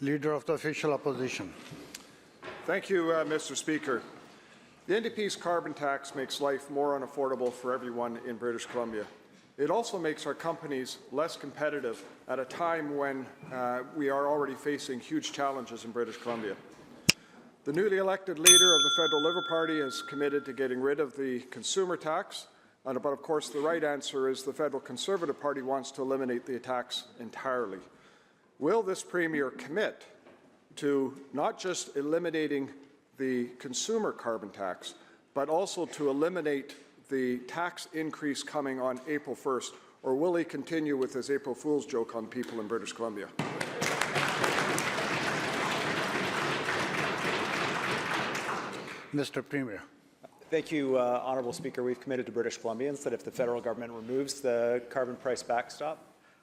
Leader of the Official Opposition. Thank you, Mr. Speaker. The NDP's carbon tax makes life more unaffordable for everyone in British Columbia. It also makes our companies less competitive at a time when we are already facing huge challenges in British Columbia. The newly elected leader of the Federal Liberal Party is committed to getting rid of the consumer tax, but of course the right answer is the Federal Conservative Party wants to eliminate the tax entirely. Will this Premier commit to not just eliminating the consumer carbon tax, but also to eliminate the tax increase coming on April 1st, or will he continue with his April Fool's joke on people in British Columbia? Mr. Premier. Thank you, Honourable Speaker. We've committed to British Columbians that if the federal government removes the carbon price backstop,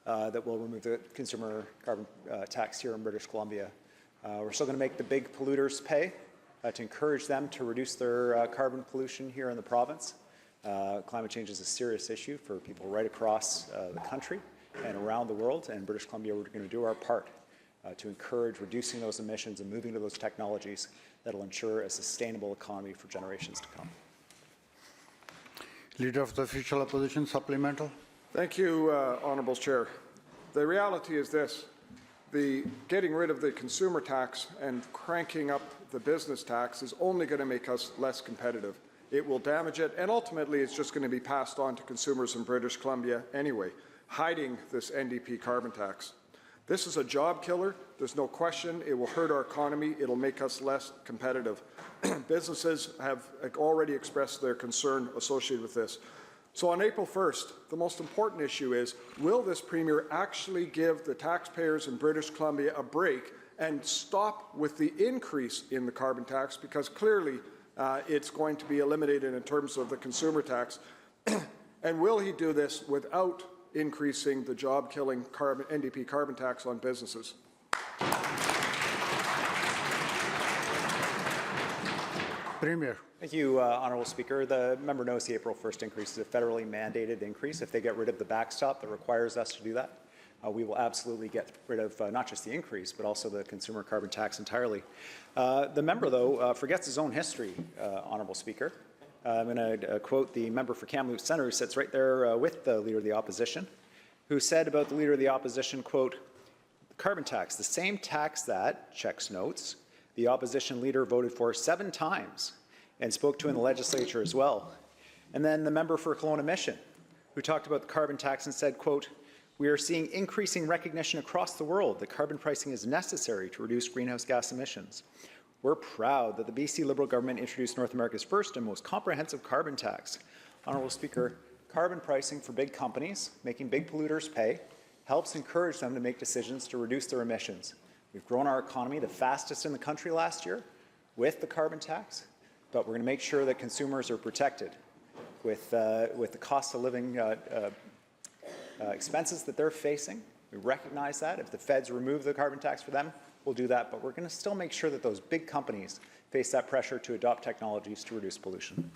that will remove the consumer carbon tax here in British Columbia. We're still going to make the big polluters pay to encourage them to reduce their carbon pollution here in the province. Climate change is a serious issue for people right across the country and around the world, and British Columbia, we're going to do our part to encourage reducing those emissions and moving to those technologies that will ensure a sustainable economy for generations to come. Leader of the Official Opposition, supplemental. Thank you, Honourable Chair. The reality is this. Getting rid of the consumer tax and cranking up the business tax is only going to make us less competitive. It will damage it, and ultimately it's just going to be passed on to consumers in British Columbia anyway, hiding this NDP carbon tax. This is a job killer. There's no question. It will hurt our economy. It will make us less competitive. Businesses have already expressed their concern associated with this. So on April 1st, the most important issue is, will this Premier actually give the taxpayers in British Columbia a break and stop with the increase in the carbon tax, because clearly it's going to be eliminated in terms of the consumer tax? And will he do this without increasing the job-killing NDP carbon tax on businesses? Premier. Thank you, Honourable Speaker. The member knows the April 1st increase is a federally mandated increase. If they get rid of the backstop that requires us to do that, we will absolutely get rid of not just the increase, but also the consumer carbon tax entirely. The member, though, forgets his own history, Honourable Speaker. I'm going to quote the member for Kamloops Centre, who sits right there with the Leader of the Opposition, who said about the Leader of the Opposition, quote, "Carbon tax, the same tax that," checks notes, "the Opposition Leader voted for 7 times and spoke to in the legislature as well." And then the member for Kelowna Mission, who talked about the carbon tax and said, quote, "We are seeing increasing recognition across the world that carbon pricing is necessary to reduce greenhouse gas emissions. We're proud that the BC Liberal government introduced North America's first and most comprehensive carbon tax." Honourable Speaker, carbon pricing for big companies, making big polluters pay, helps encourage them to make decisions to reduce their emissions. We've grown our economy the fastest in the country last year with the carbon tax, but we're going to make sure that consumers are protected with the cost of living expenses that they're facing. We recognize that. If the feds remove the carbon tax for them, we'll do that, but we're going to still make sure that those big companies face that pressure to adopt technologies to reduce pollution.